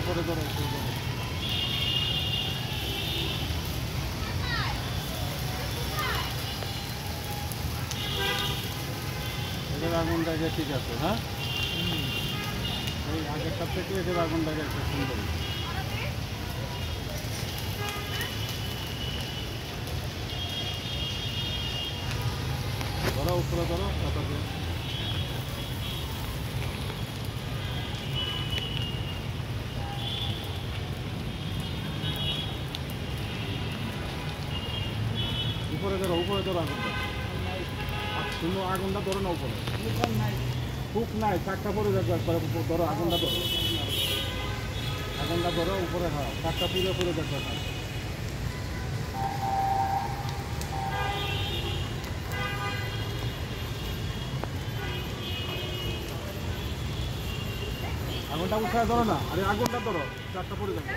উপরে ধরো এদের আগুনটা ঠিক আছে। হ্যাঁ, এই আগেরটার থেকে এদের আগুনটাকে একটা সুন্দর। ধরো উপরে ধরো কথা দিয়ে উপরে ধরো আগুনটা। তুমি আগুনটা ধরো না উপরে, খুব নাই চারটা পরে যাবে একবারে ধরো আগুনটা ধরো উপরে। হ্যাঁ, চারটা পুজো করে দেখবে। আগুনটা উৎসাহ ধরো না, আরে আগুনটা ধরো, চারটা পরে যাবে।